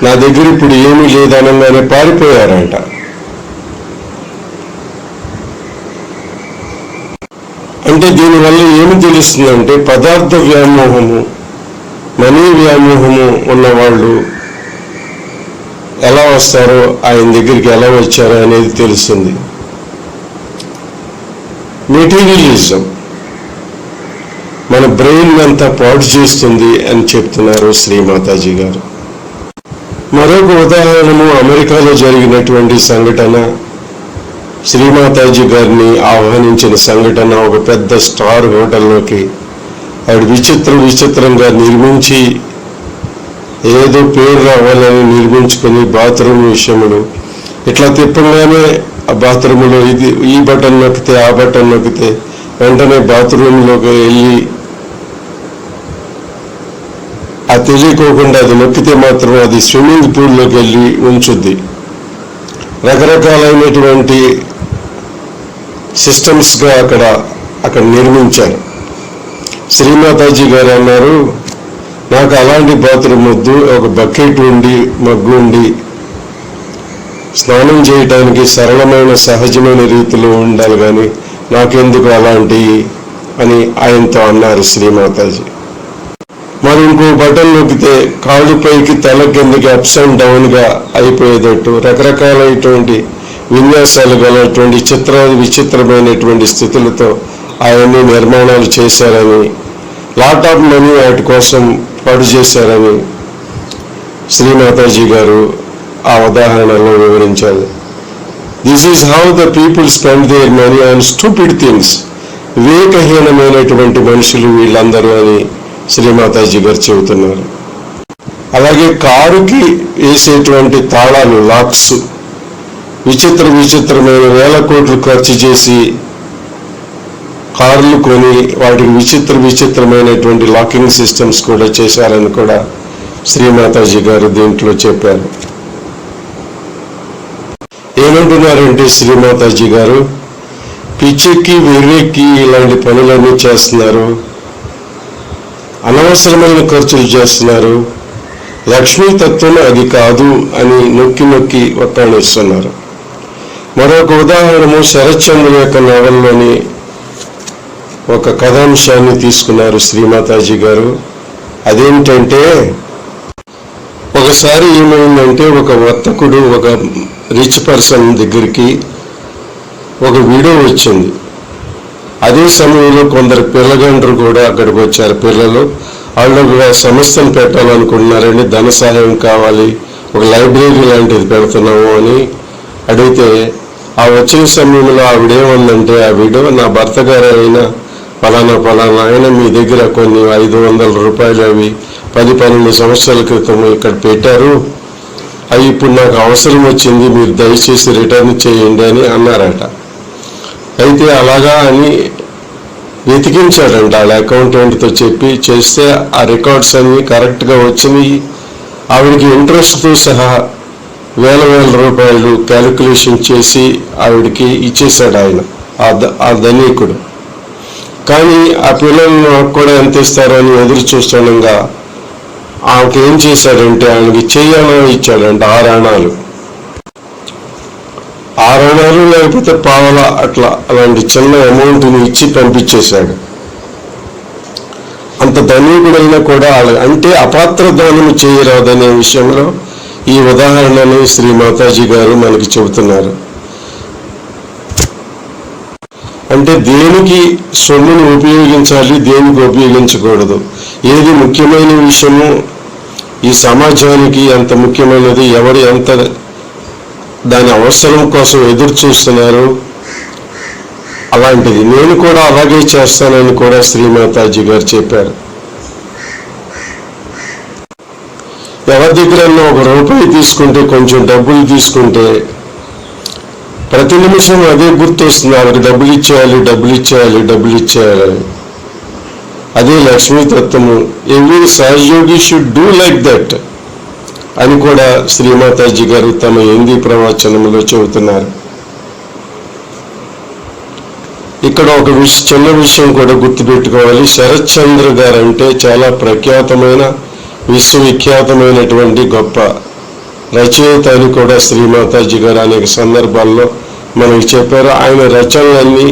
నా దగ్గర ఇప్పుడు ఏమీ లేదనగానే పారిపోయారంట. అంటే దీనివల్ల ఏమి తెలుస్తుందంటే, పదార్థ వ్యామోహము, మనీ వ్యామోహము ఉన్నవాళ్ళు ఎలా వస్తారో, ఆయన దగ్గరికి ఎలా వచ్చారో అనేది తెలుస్తుంది. మెటీరియలిజం మన బ్రెయిన్ అంతా పాడు చేస్తుంది అని చెప్తున్నారు శ్రీమాతాజీ గారు. మరొక ఉదాహరణము అమెరికాలో జరిగినటువంటి సంఘటన, శ్రీమాతాజీ గారిని ఆహ్వానించిన సంఘటన. ఒక పెద్ద స్టార్ హోటల్లోకి ఆవిడ విచిత్రంగా నిర్మించి, ఏదో పేరు రావాలని నిర్మించుకొని బాత్రూమ్ విషయములు ఇట్లా తిప్పగానే ఆ బాత్రూంలో ఈ బటన్ నొక్కితే ఆ బటన్ నొక్కితే వెంటనే బాత్రూంలోకి వెళ్ళి, ఆ తెలియకోకుండా అది నొక్కితే మాత్రం అది స్విమ్మింగ్ పూల్లోకి వెళ్ళి ఉంచుద్ది. రకరకాలైనటువంటి సిస్టమ్స్గా అక్కడ నిర్మించారు. శ్రీమాతాజీ గారు అన్నారు, నాకు అలాంటి బాత్రూమ్ వద్దు, ఒక బకెట్ ఉండి, మగ్గు ఉండి, స్నానం చేయటానికి సరళమైన సహజమైన రీతిలో ఉండాలి, కానీ నాకెందుకు అలాంటివి అని ఆయనతో అన్నారు శ్రీమాతాజీ. మరి ఇంకో బటన్ నొక్కితే కాళ్ళు పైకి తల కిందకి అప్స్ అండ్ డౌన్గా అయిపోయేటట్టు రకరకాలైనటువంటి విన్యాసాలు గలటువంటి విచిత్రమైనటువంటి స్థితులతో అవన్నీ నిర్మాణాలు చేశారని, లాట్ ఆఫ్ మనీ వాటి కోసం పాడు చేశారని శ్రీమాతాజీ గారు ఆ ఉదాహరణలో వివరించారు. This is how the people spend their money on stupid things. వివేకహీనమైనటువంటి మనుషులు వీళ్ళందరూ అని శ్రీమాతాజీ గారు చెబుతున్నారు. అలాగే కారుకి వేసేటువంటి తాళాలు, లాక్స్, విచిత్రమైన వేల కోట్లు ఖర్చు చేసి కార్లు కొని వాటికి విచిత్రమైనటువంటి లాకింగ్ సిస్టమ్స్ కూడా చేశారని కూడా శ్రీమాతాజీ గారు దీంట్లో చెప్పారు. ఏమంటున్నారంటే శ్రీమాతాజీ గారు, పిచ్చికి వెర్రెక్కి ఇలాంటి పనులన్నీ చేస్తున్నారు, అనవసరమైన ఖర్చులు చేస్తున్నారు, లక్ష్మీతత్వం అది కాదు అని నొక్కి ఒత్తాడిస్తున్నారు. మరొక ఉదాహరణము శరత్చంద్ర యొక్క నవల్లోని ఒక కథాంశాన్ని తీసుకున్నారు శ్రీమాతాజీ గారు. అదేంటంటే, ఒకసారి ఏమైందంటే, ఒక వర్తకుడు ఒక రిచ్ పర్సన్ దగ్గరికి ఒక వీడియో వచ్చింది. అదే సమయంలో కొందరు పిల్లగండ్రు కూడా అక్కడికి వచ్చారు. పిల్లలు వాళ్ళు ఒక సంస్థను పెట్టాలనుకుంటున్నారండి, ధన సహాయం కావాలి, ఒక లైబ్రరీ లాంటిది పెడుతున్నాము అని అడిగితే, ఆ వచ్చిన సమయంలో ఆవిడేమందంటే, ఆ వీడియో నా భర్త గారు అయినా ఫలానా ఆయన మీ దగ్గర కొన్ని 500 రూపాయలు అవి 10-12 సంవత్సరాల క్రితం ఇక్కడ పెట్టారు, అవి ఇప్పుడు నాకు అవసరం వచ్చింది, మీరు దయచేసి రిటర్న్ చేయండి అని అన్నారట. అయితే అలాగా అని వెతికించాడంట వాళ్ళ అకౌంటెంట్తో చెప్పి. చేస్తే ఆ రికార్డ్స్ అన్నీ కరెక్ట్గా వచ్చినాయి. ఆవిడికి ఇంట్రెస్ట్తో సహా వేల రూపాయలు క్యాలిక్యులేషన్ చేసి ఆవిడికి ఇచ్చేశాడు ఆయన, ఆ ధనికుడు. కానీ ఆ పిల్లలను కూడా ఎంత ఇస్తారో అని ఎదురు చూస్తుండగా ఆమెకి ఏం చేశాడంటే, ఆయనకి చెయ్యాలని ఇచ్చాడంట 6 అణాలు. 6 లేకపోతే పావల అట్లా అలాంటి చిన్న అమౌంట్ని ఇచ్చి పంపించేశాడు. అంత ధనికుడైనా కూడా అంటే అపాత్ర దానం చేయరాదనే విషయంలో ఈ ఉదాహరణని శ్రీ మాతాజీ గారు మనకి చెబుతున్నారు. అంటే దేనికి సొమ్మును ఉపయోగించాలి, దేనికి ఉపయోగించకూడదు, ఏది ముఖ్యమైన విషయము ఈ సమాజానికి ఎంత ముఖ్యమైనది, ఎవరు ఎంత దాని అవసరం కోసం ఎదురు చూస్తున్నారు, అలాంటిది నేను కూడా అలాగే చేస్తానని కూడా శ్రీమాతాజీ గారు చెప్పారు. ఎవరి దగ్గర ₹1 తీసుకుంటే, కొంచెం డబ్బులు తీసుకుంటే ప్రతి నిమిషం అదే గుర్తొస్తుంది, వాళ్ళకి డబ్బులు ఇచ్చేయాలి, డబ్బులు ఇచ్చేయాలి, డబ్బులు ఇచ్చేయాలి. అదే లక్ష్మీతత్వము. ఎవ్రీ సహయోగి షుడ్ డూ లైక్ దట్ అని కూడా శ్రీమాతాజీ గారు తమ హిందీ ప్రవచనంలో చెబుతున్నారు. ఇక్కడ ఒక చిన్న విషయం కూడా గుర్తుపెట్టుకోవాలి. శరత్ చంద్ర గారు అంటే చాలా ప్రఖ్యాతమైన, విశ్వవిఖ్యాతమైనటువంటి గొప్ప రచయిత అని కూడా శ్రీమాతాజీ గారు అనేక సందర్భాల్లో మనకి చెప్పారు. ఆయన రచనలన్నీ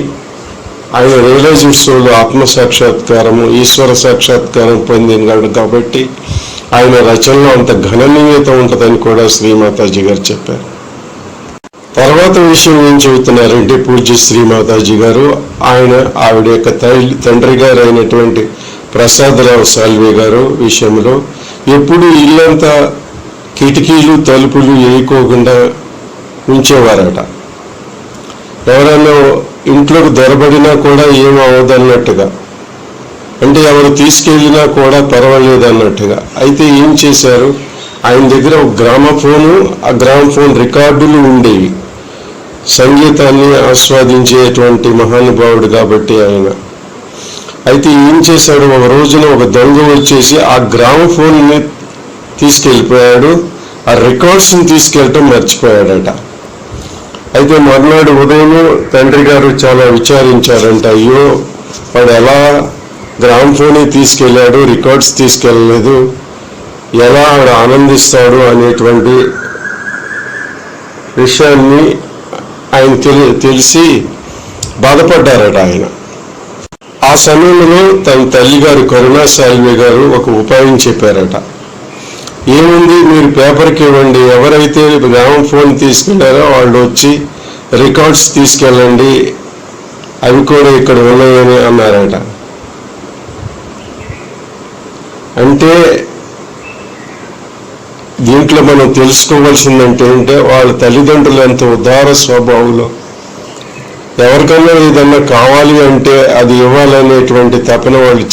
ఆయన రియలైజేషన్లో ఆత్మసాక్షాత్కారము, ఈశ్వర సాక్షాత్కారం పొందినాడు కాబట్టి ఆయన రచనలో అంత గణనీయత ఉంటుందని కూడా శ్రీమాతాజీ గారు చెప్పారు. తర్వాత విషయం ఏం చెబుతున్నారంటే పూజ్య శ్రీమాతాజీ గారు ఆవిడ యొక్క తండ్రి గారు అయినటువంటి ప్రసాదరావు సాల్వే గారు విషయంలో ఎప్పుడు ఇల్లంతా కిటికీలు తలుపులు వేయకోకుండా ఉంచేవారట. ఎవరైనా ఇంట్లోకి దొరబడినా కూడా ఏమవదన్నట్టుగా, అంటే ఎవరు తీసుకెళ్ళినా కూడా పర్వాలేదు అన్నట్టుగా. అయితే ఏం చేశారు, ఆయన దగ్గర ఒక గ్రామఫోను, ఆ గ్రామఫోన్ రికార్డులు ఉండేవి. సంగీతాన్ని ఆస్వాదించేటువంటి మహానుభావుడు కాబట్టి ఆయన. అయితే ఏం చేశాడు, ఒక రోజున ఒక దొంగ వచ్చేసి ఆ గ్రామఫోన్ని తీసుకెళ్ళిపోయాడు, ఆ రికార్డ్స్ని తీసుకెళ్ళటం మర్చిపోయాడట. అయితే మర్నాడు ఉదయం తండ్రి గారు చాలా విచారించారంట. అయ్యో, వాడు ఎలా గ్రామఫోన్ తీసుకెళ్ళాడు, రికార్డ్స్ తీసుకెళ్ళలేదు, ఎలా ఆవిడ ఆనందిస్తాడు అనేటువంటి విషయాన్ని ఆయన తెలిసి బాధపడ్డారట ఆయన. ఆ సమయంలో తన తల్లిగారు కరుణా సాల్వే గారు ఒక ఉపాయం చెప్పారట. ఏముంది, మీరు పేపర్కి ఇవ్వండి, ఎవరైతే గ్రామఫోన్ తీసుకెళ్లారో వాళ్ళు వచ్చి రికార్డ్స్ తీసుకెళ్ళండి, అవి కూడా ఇక్కడ ఉన్నాయని అన్నారట. అంటే దీంట్లో మనం తెలుసుకోవాల్సిందంటే వాళ్ళ తల్లిదండ్రులు ఎంత ఉదార స్వభావంలో, ఎవరికైనా ఏదన్నా కావాలి అంటే అది ఇవ్వాలనేటువంటి తపన వాళ్ళు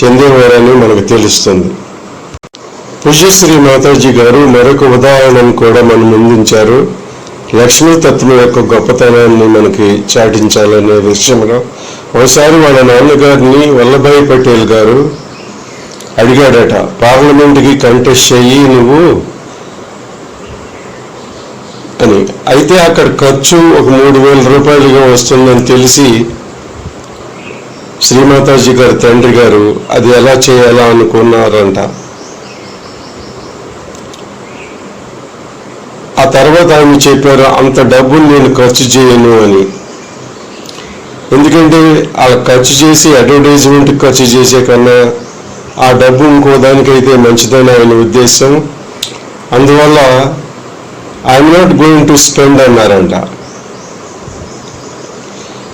చెందేవారని మనకు తెలుస్తుంది. పూజ్యశ్రీ మాతాజీ గారు మరొక ఉదాహరణను కూడా మనం ముందుంచారు. లక్ష్మీతత్వం యొక్క గొప్పతనాన్ని మనకి చాటించాలనే విషయంలో ఒకసారి వాళ్ళ నాన్నగారిని వల్లభాయ్ పటేల్ గారు అడిగాడట, పార్లమెంట్కి కంటెస్ట్ చెయ్యి నువ్వు అని. అయితే అక్కడ ఖర్చు ఒక ₹3,000 వస్తుందని తెలిసి శ్రీమాతాజీ గారి తండ్రి గారు అది ఎలా చేయాలా అనుకున్నారంట. ఆ తర్వాత ఆయన చెప్పారు, అంత డబ్బులు నేను ఖర్చు చేయను అని. ఎందుకంటే అలా ఖర్చు చేసి అడ్వర్టైజ్మెంట్ ఖర్చు చేసే కన్నా ఆ డబ్బు ఇంకో దానికైతే మంచిదని ఆయన ఉద్దేశం. అందువల్ల I'm not going to spend అన్నారంట.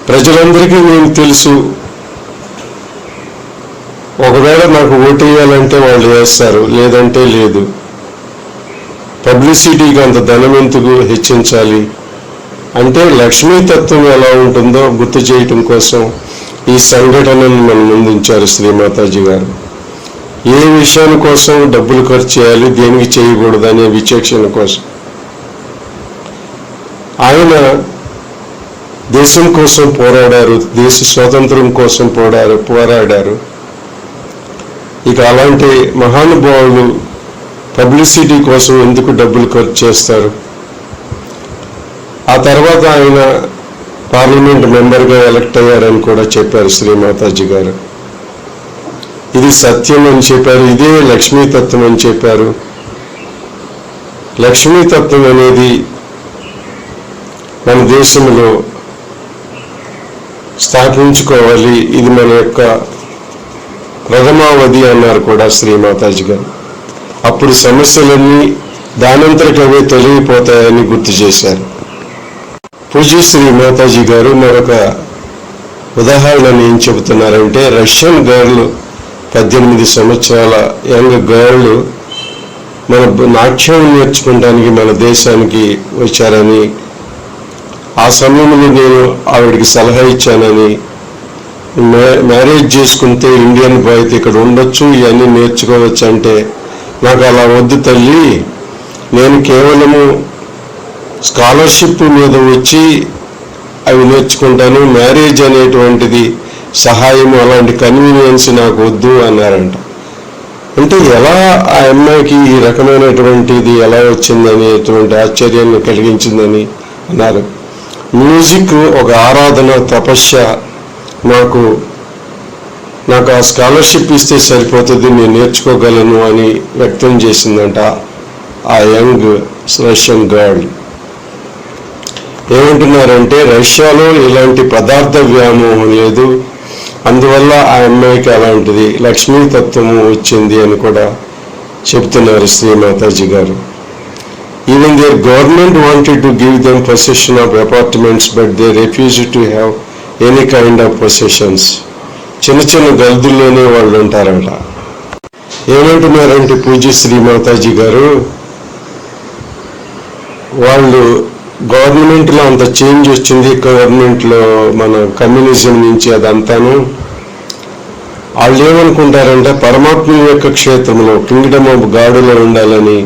ప్రజలందరికీ నేను తెలుసు, ఒకవేళ నాకు ఓటు వేయాలంటే వాళ్ళు వేస్తారు, లేదంటే లేదు. పబ్లిసిటీకి అంత ధనం ఎందుకు హెచ్చించాలి అంటే లక్ష్మీతత్వం ఎలా ఉంటుందో గుర్తు చేయటం కోసం ఈ సంఘటనను మనం ముందుంచారు శ్రీమాతాజీ గారు. ఏ విషయాని కోసం డబ్బులు ఖర్చు చేయాలి, దేనికి చేయకూడదు అనే విచక్షణ కోసం. ఆయన దేశం కోసం పోరాడారు, దేశ స్వాతంత్రం కోసం పోరాడారు. ఇక అలాంటి మహానుభావులు పబ్లిసిటీ కోసం ఎందుకు డబ్బులు ఖర్చు చేస్తారు? ఆ తర్వాత ఆయన పార్లమెంట్ మెంబర్గా ఎలక్ట్ అయ్యారని కూడా చెప్పారు శ్రీమాతాజీ గారు. ఇది సత్యం అని చెప్పారు, ఇదే లక్ష్మీతత్వం అని చెప్పారు. లక్ష్మీతత్వం అనేది మన దేశంలో స్థాపించుకోవాలి, ఇది మన యొక్క ప్రథమావధి అన్నారు కూడా శ్రీమాతాజీ గారు. అప్పుడు సమస్యలన్నీ దానంతరికి అవే తొలగిపోతాయని గుర్తు చేశారు. పూజ్య శ్రీ మాతాజీ గారు మరొక ఉదాహరణని ఏం చెబుతున్నారంటే, రష్యన్ గర్ల్ 18 సంవత్సరాల యంగ్ గర్ల్ మన నాట్యం నేర్చుకోవడానికి మన దేశానికి వచ్చారని, ఆ సమయంలో నేను ఆవిడికి సలహా ఇచ్చానని, మ్యారేజ్ చేసుకుంటే ఇండియన్ బాయ్ ఇక్కడ ఉండొచ్చు, ఇవన్నీ నేర్చుకోవచ్చు అంటే, నాకు అలా వద్దు తల్లి, నేను కేవలము స్కాలర్షిప్ మీద వచ్చి అవి నేర్చుకుంటాను, మ్యారేజ్ అనేటువంటిది సహాయము అలాంటి కన్వీనియన్స్ నాకు వద్దు అన్నారంట. అంటే ఎలా ఆ అమ్మాయికి ఈ రకమైనటువంటిది ఎలా వచ్చిందనేటువంటి ఆశ్చర్యాన్ని కలిగించిందని అన్నారు. మ్యూజిక్ ఒక ఆరాధన, తపస్య, నాకు ఆ స్కాలర్షిప్ ఇస్తే సరిపోతుంది, నేను నేర్చుకోగలను అని వ్యక్తం చేసిందంట ఆ యంగ్ రష్యన్ గర్ల్. ఏమంటున్నారంటే, రష్యాలో ఇలాంటి పదార్థ వ్యామోహం లేదు, అందువల్ల ఆ అమ్మాయికి అలాంటిది లక్ష్మీతత్వము వచ్చింది అని కూడా చెప్తున్నారు శ్రీమాతాజీ గారు. Even their government wanted to give them possession of apartments, but they refused to have any kind of possessions. చిన్న చిన్న గల్దుల్లోనే వాళ్ళు ఉంటారంట. ఏమంటున్నారంటే పూజ్య శ్రీమాతాజీ గారు, వాళ్ళు గవర్నమెంట్లో అంత చేంజ్ వచ్చింది, గవర్నమెంట్లో మన కమ్యూనిజం నుంచి అదంతాను, వాళ్ళు ఏమనుకుంటారంటే పరమాత్మ యొక్క క్షేత్రంలో కింగ్డమ్ ఆఫ్ గాడ్లో ఉండాలని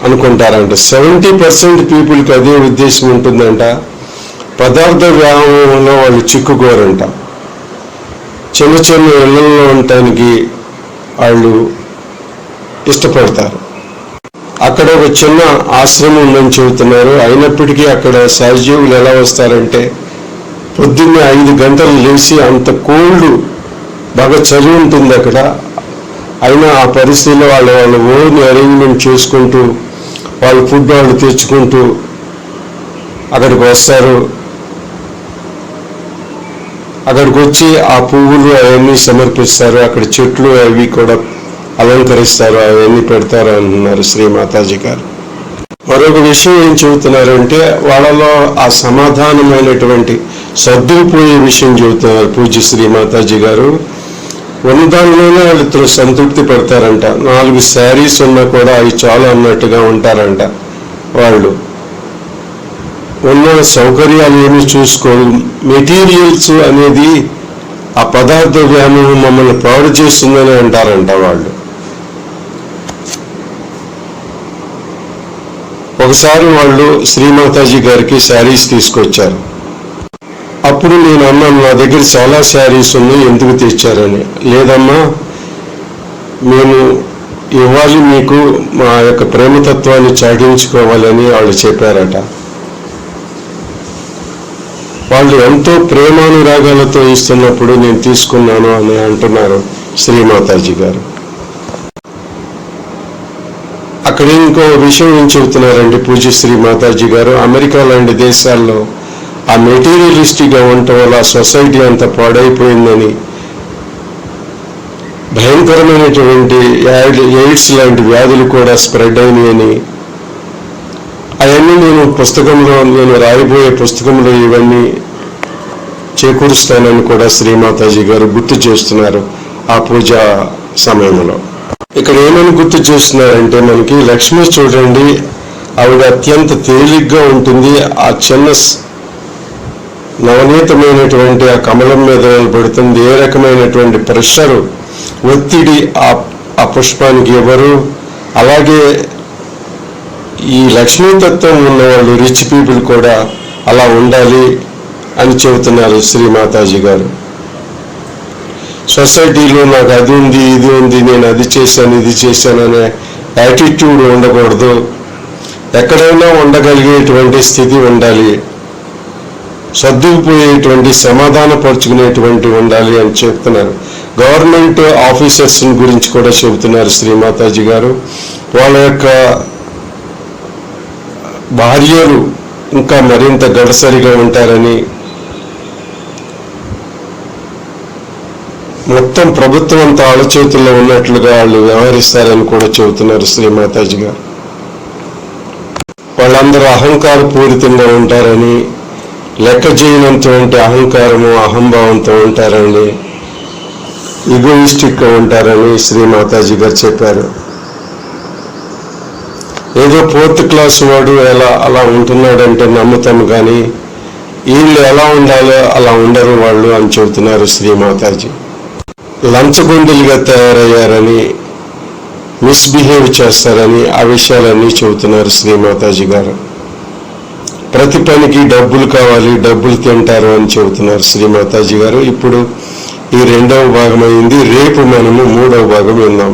అనుకుంటారంట. 70% పీపుల్కి అదే ఉద్దేశం ఉంటుందంట. పదార్థ వ్యామోహంలో వాళ్ళు చిక్కుకోరంట. చిన్న చిన్న ఇళ్లలో ఉండటానికి వాళ్ళు ఇష్టపడతారు. అక్కడ ఒక చిన్న ఆశ్రమం ఉందని చెబుతున్నారు. అయినప్పటికీ అక్కడ సహజీవులు ఎలా వస్తారంటే, పొద్దున్నే 5 గంటలు లేచి, అంత కోల్డ్, బాగా చలి ఉంటుంది అక్కడ, అయినా ఆ పరిస్థితిలో వాళ్ళు ఓన్ అరేంజ్మెంట్ చేసుకుంటూ వాళ్ళ ఫుడ్ వాళ్ళు తెచ్చుకుంటూ అక్కడికి వస్తారు. అక్కడికి వచ్చి ఆ పువ్వులు అవన్నీ సమర్పిస్తారు, అక్కడ చెట్లు అవి కూడా అలంకరిస్తారు, అవన్నీ పెడతారు అంటున్నారు శ్రీమాతాజీ గారు. మరొక విషయం ఏం చెబుతున్నారంటే, వాళ్ళలో ఆ సమాధానమైనటువంటి సర్దుకుపోయే విషయం చెబుతున్నారు పూజ్య శ్రీమాతాజీ గారు. ఉన్నదానిలోనే వాళ్ళతో సంతృప్తి పడతారంట. 4 శారీస్ ఉన్నా కూడా అవి చాలా అన్నట్టుగా ఉంటారంట. వాళ్ళు ఉన్న సౌకర్యాలు ఏమి చూసుకోరు. మెటీరియల్స్ అనేది ఆ పదార్థ వ్యామోహం మమ్మల్ని పాడు చేస్తుందని అంటారంట వాళ్ళు. ఒకసారి వాళ్ళు శ్రీమాతాజీ గారికి శారీస్ తీసుకొచ్చారు. అప్పుడు నేను అన్నాను, నా దగ్గర చాలా శారీస్ ఉన్నాయి, ఎందుకు తెచ్చారని. లేదమ్మా, మేము ఇవ్వాలి, మీకు మా యొక్క ప్రేమతత్వాన్ని చాటించుకోవాలని వాళ్ళు చెప్పారట. వాళ్ళు ఎంతో ప్రేమానురాగాలతో ఇస్తున్నప్పుడు నేను తీసుకున్నాను అని అంటున్నారు శ్రీమాతాజీ గారు. అక్కడ ఇంకో విషయం ఏం చెబుతున్నారండి పూజ్య శ్రీమాతాజీ గారు, అమెరికా లాంటి దేశాల్లో ఆ మెటీరియలిస్టిక్గా ఉండటం వల్ల సొసైటీ అంత పాడైపోయిందని, భయంకరమైనటువంటి ఎయిడ్స్ లాంటి వ్యాధులు కూడా స్ప్రెడ్ అయినాయని, అవన్నీ నేను రాయబోయే పుస్తకంలో ఇవన్నీ చేకూరుస్తానని కూడా శ్రీమాతాజీ గారు గుర్తు చేస్తున్నారు ఆ పూజా సమయంలో. ఇక్కడ ఏమని గుర్తు చేస్తున్నారంటే, మనకి లక్ష్మి చూడండి, ఆవిడ అత్యంత తేలిగ్గా ఉంటుంది. ఆ చిన్న నవనీతమైనటువంటి ఆ కమలం మీద నిలబడుతుంది. ఏ రకమైనటువంటి ప్రెషరు, ఒత్తిడి ఆ పుష్పానికి ఎవరు. అలాగే ఈ లక్ష్మీతత్వం ఉన్న వాళ్ళు, రిచ్ పీపుల్ కూడా అలా ఉండాలి అని చెబుతున్నారు శ్రీమాతాజీ గారు. సొసైటీలో నాకు అది ఉంది, ఇది ఉంది, నేను అది చేశాను, ఇది చేశాను అనే యాటిట్యూడ్ ఉండకూడదు. ఎక్కడైనా ఉండగలిగేటువంటి స్థితి ఉండాలి, సర్దుకుపోయేటువంటి, సమాధానపరుచుకునేటువంటి ఉండాలి అని చెప్తున్నారు. గవర్నమెంట్ ఆఫీసర్స్ గురించి కూడా చెబుతున్నారు శ్రీమాతాజీ గారు. వాళ్ళ యొక్క భార్యలు ఇంకా మరింత గడసరిగా ఉంటారని, మొత్తం ప్రభుత్వం అంతా వాళ్ళ చేతుల్లో ఉన్నట్లుగా వాళ్ళు వ్యవహరిస్తారని కూడా చెబుతున్నారు శ్రీమాతాజీ గారు. వాళ్ళందరూ అహంకార పూరితంగా ఉంటారని, లెక్క చేయనంతవంటి అహంకారము అహంభావంతో ఉంటారని, ఈగోయిస్టిక్గా ఉంటారని శ్రీమాతాజీ గారు చెప్పారు. ఏదో 4th క్లాస్ వాడు అలా ఉంటున్నాడంటే నమ్ముతాము, కానీ వీళ్ళు ఎలా ఉండాలో అలా ఉండరు వాళ్ళు అని చెబుతున్నారు శ్రీమాతాజీ. లంచగొండులుగా తయారయ్యారని, మిస్బిహేవ్ చేస్తారని ఆ విషయాలన్నీ చెబుతున్నారు శ్రీమాతాజీ గారు. ప్రతి పనికి డబ్బులు కావాలి, డబ్బులు తింటారు అని చెబుతున్నారు శ్రీమాతాజీ గారు. ఇప్పుడు ఈ 2వ భాగం అయింది. రేపు మనము 3వ భాగం విందాం.